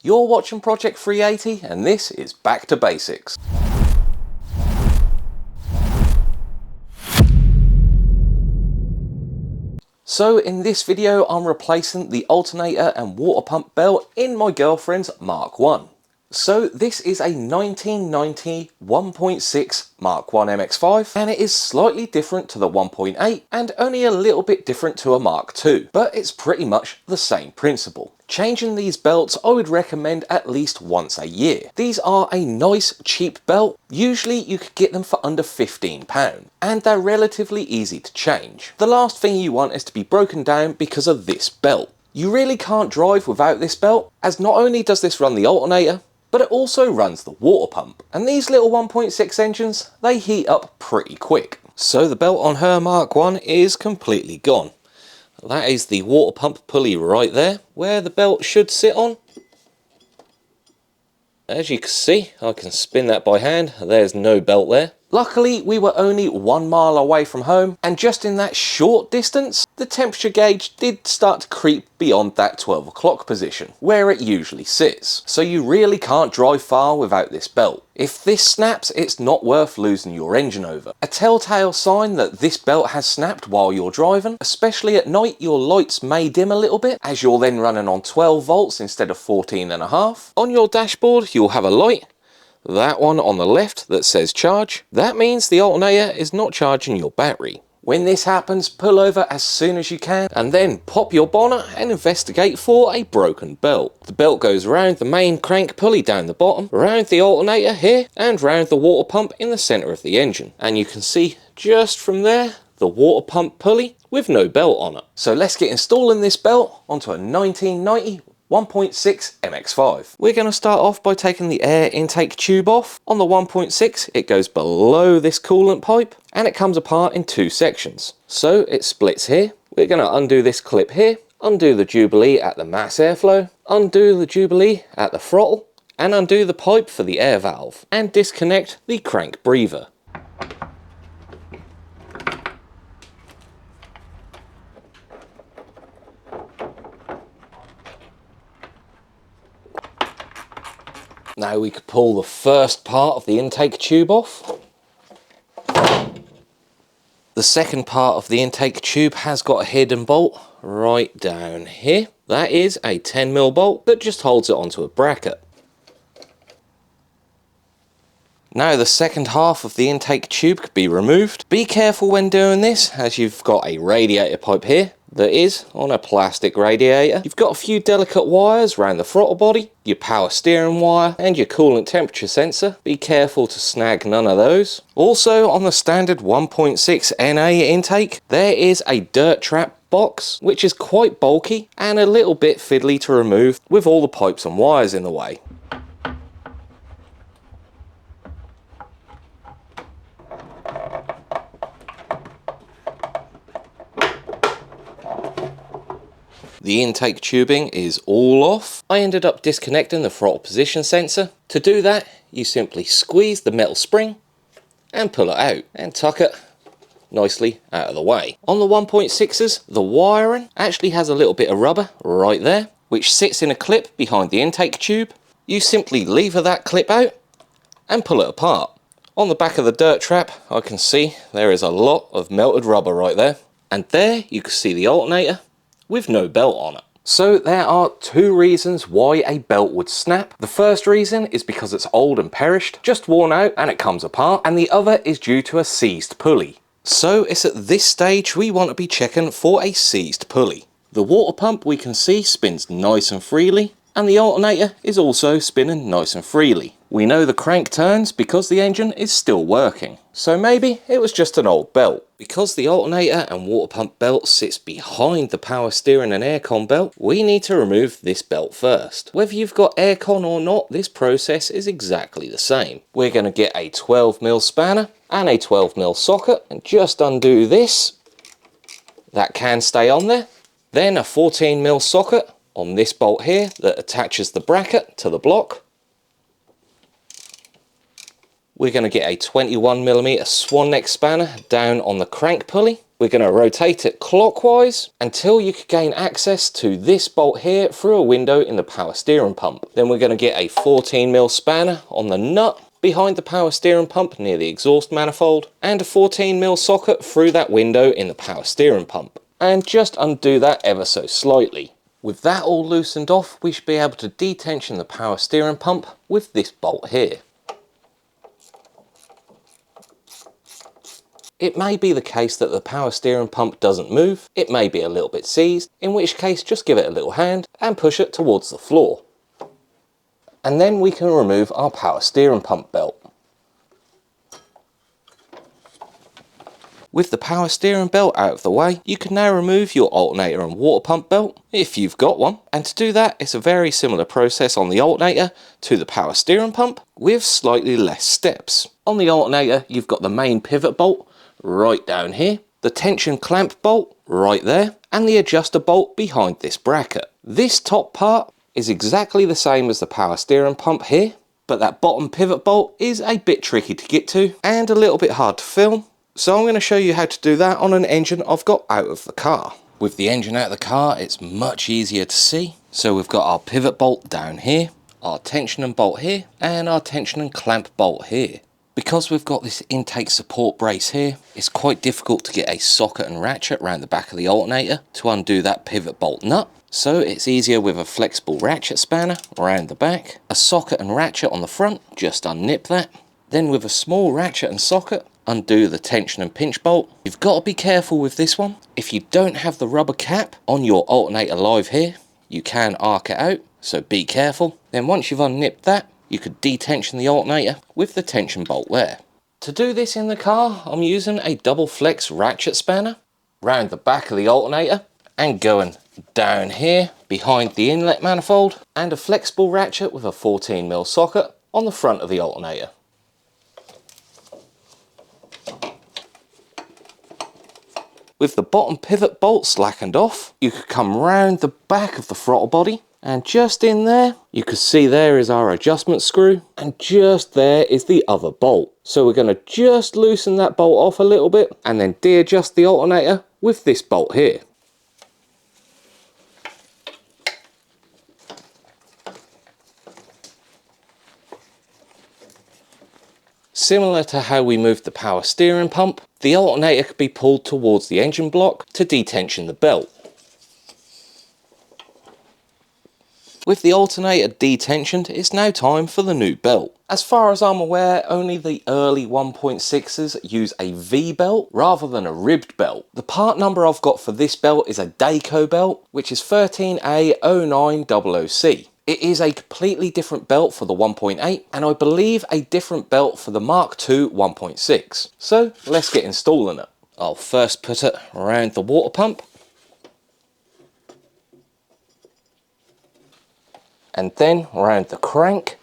You're watching Project 380 and this is Back to Basics. So in this video I'm replacing the alternator and water pump belt in my girlfriend's Mark 1. So this is a 1990 1.6 Mark 1 MX5 and it is slightly different to the 1.8 and only a little bit different to a Mark 2, but it's pretty much the same principle. Changing these belts I would recommend at least once a year. These are a nice cheap belt. Usually you could get them for under £15 and they're relatively easy to change. The last thing you want is to be broken down because of this belt. You really can't drive without this belt, as not only does this run the alternator, but it also runs the water pump. And these little 1.6 engines, they heat up pretty quick. So the belt on her Mark 1 is completely gone. That is the water pump pulley right there, where the belt should sit on. As you can see, I can spin that by hand. There's no belt there. Luckily, we were only 1 mile away from home, and just in that short distance, the temperature gauge did start to creep beyond that 12 o'clock position, where it usually sits. So you really can't drive far without this belt. If this snaps, it's not worth losing your engine over. A telltale sign that this belt has snapped while you're driving, especially at night, your lights may dim a little bit, as you're then running on 12 volts instead of 14.5. On your dashboard, you'll have a light. That one on the left that says charge, that means the alternator is not charging your battery. When this happens, pull over as soon as you can and then pop your bonnet and investigate for a broken belt. The belt goes around the main crank pulley down the bottom, around the alternator here and round the water pump in the centre of the engine. And you can see just from there the water pump pulley with no belt on it. So let's get installing this belt onto a 1990 1.6 MX5. We're going to start off by taking the air intake tube off. On the 1.6 it goes below this coolant pipe and it comes apart in 2 sections. So it splits here. We're going to undo this clip here, undo the Jubilee at the mass airflow, undo the Jubilee at the throttle and undo the pipe for the air valve and disconnect the crank breather. Now we could pull the first part of the intake tube off. The second part of the intake tube has got a hidden bolt right down here. That is a 10mm bolt that just holds it onto a bracket. Now the second half of the intake tube could be removed. Be careful when doing this, as you've got a radiator pipe here that is on a plastic radiator. You've got a few delicate wires around the throttle body, your power steering wire and your coolant temperature sensor. Be careful to snag none of those. Also on the standard 1.6 NA intake, there is a dirt trap box which is quite bulky and a little bit fiddly to remove with all the pipes and wires in the way. The intake tubing is all off. I ended up disconnecting the throttle position sensor. To do that, you simply squeeze the metal spring and pull it out and tuck it nicely out of the way. On the 1.6s, the wiring actually has a little bit of rubber right there, which sits in a clip behind the intake tube. You simply lever that clip out and pull it apart. On the back of the dirt trap, I can see there is a lot of melted rubber right there. And there you can see the alternator with no belt on it. So there are 2 reasons why a belt would snap. The first reason is because it's old and perished, just worn out and it comes apart, and the other is due to a seized pulley. So it's at this stage we want to be checking for a seized pulley. The water pump we can see spins nice and freely, and the alternator is also spinning nice and freely. We know the crank turns because the engine is still working. So maybe it was just an old belt. Because the alternator and water pump belt sits behind the power steering and aircon belt, we need to remove this belt first. Whether you've got aircon or not, this process is exactly the same. We're going to get a 12mm spanner and a 12mm socket and just undo this. That can stay on there. Then a 14mm socket on this bolt here that attaches the bracket to the block. We're going to get a 21mm swan neck spanner down on the crank pulley. We're going to rotate it clockwise until you can gain access to this bolt here through a window in the power steering pump. Then we're going to get a 14mm spanner on the nut behind the power steering pump near the exhaust manifold, and a 14mm socket through that window in the power steering pump. And just undo that ever so slightly. With that all loosened off, we should be able to detension the power steering pump with this bolt here. It may be the case that the power steering pump doesn't move, it may be a little bit seized, in which case just give it a little hand and push it towards the floor. And then we can remove our power steering pump belt. With the power steering belt out of the way, you can now remove your alternator and water pump belt, if you've got one. And to do that, it's a very similar process on the alternator to the power steering pump, with slightly less steps. On the alternator, you've got the main pivot bolt right down here, the tension clamp bolt right there, and the adjuster bolt behind this bracket. This top part is exactly the same as the power steering pump here, but that bottom pivot bolt is a bit tricky to get to and a little bit hard to film. So I'm going to show you how to do that on an engine I've got out of the car. With the engine out of the car, it's much easier to see. So we've got our pivot bolt down here, our tension and bolt here, and our tension and clamp bolt here. Because we've got this intake support brace here, it's quite difficult to get a socket and ratchet around the back of the alternator to undo that pivot bolt nut. So it's easier with a flexible ratchet spanner around the back, a socket and ratchet on the front, just unnip that. Then with a small ratchet and socket, undo the tension and pinch bolt. You've got to be careful with this one. If you don't have the rubber cap on your alternator live here, you can arc it out, so be careful. Then once you've unnipped that, you could detension the alternator with the tension bolt there. To do this in the car, I'm using a double flex ratchet spanner round the back of the alternator and going down here behind the inlet manifold, and a flexible ratchet with a 14mm socket on the front of the alternator. With the bottom pivot bolt slackened off, you could come round the back of the throttle body, and just in there, you can see there is our adjustment screw, and just there is the other bolt. So we're going to just loosen that bolt off a little bit, and then de-adjust the alternator with this bolt here. Similar to how we moved the power steering pump, the alternator could be pulled towards the engine block to detension the belt. With the alternator detensioned, it's now time for the new belt. As far as I'm aware, only the early 1.6s use a V-belt rather than a ribbed belt. The part number I've got for this belt is a Dayco belt, which is 13A0900C. It is a completely different belt for the 1.8, and I believe a different belt for the Mark II 1.6. So let's get installing it. I'll first put it around the water pump, and then around the crank,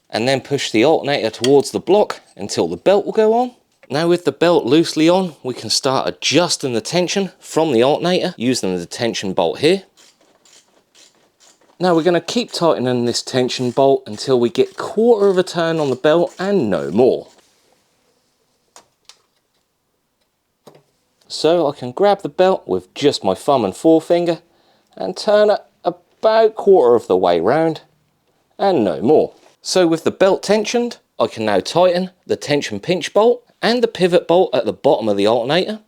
and then push the alternator towards the block until the belt will go on. Now with the belt loosely on, we can start adjusting the tension from the alternator using the tension bolt here. Now we're going to keep tightening this tension bolt until we get 1/4 of a turn on the belt and no more. So I can grab the belt with just my thumb and forefinger and turn it about 1/4 of the way round and no more. So with the belt tensioned, I can now tighten the tension pinch bolt and the pivot bolt at the bottom of the alternator.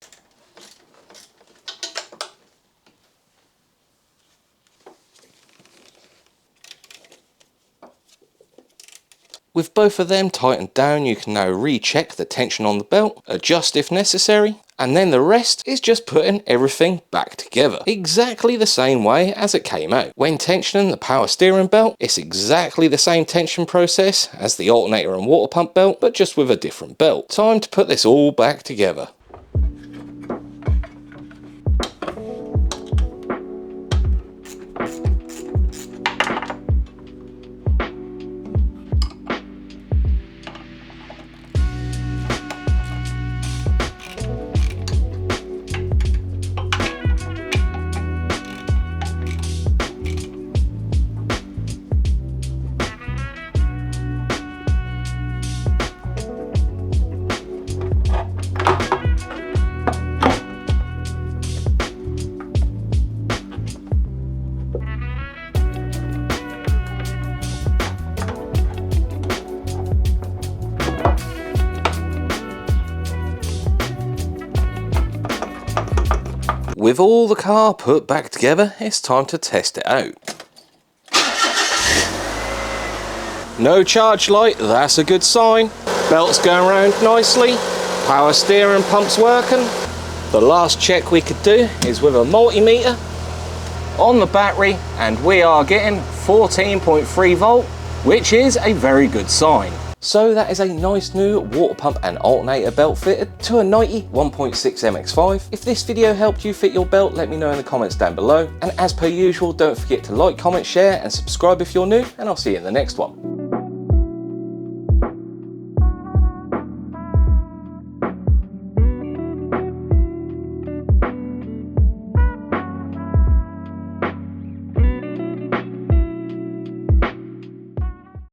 With both of them tightened down, you can now recheck the tension on the belt, adjust if necessary, and then the rest is just putting everything back together. Exactly the same way as it came out. When tensioning the power steering belt, it's exactly the same tension process as the alternator and water pump belt, but just with a different belt. Time to put this all back together. with all the car put back together, it's time to test it out. No charge light, that's a good sign. Belt's going around nicely. Power steering pump's working. The last check we could do is with a multimeter on the battery, and we are getting 14.3 volt, which is a very good sign. So that is a nice new water pump and alternator belt fitted to a 90 1.6 MX5. If this video helped you fit your belt, let me know in the comments down below. And as per usual, don't forget to like, comment, share and subscribe if you're new, and I'll see you in the next one.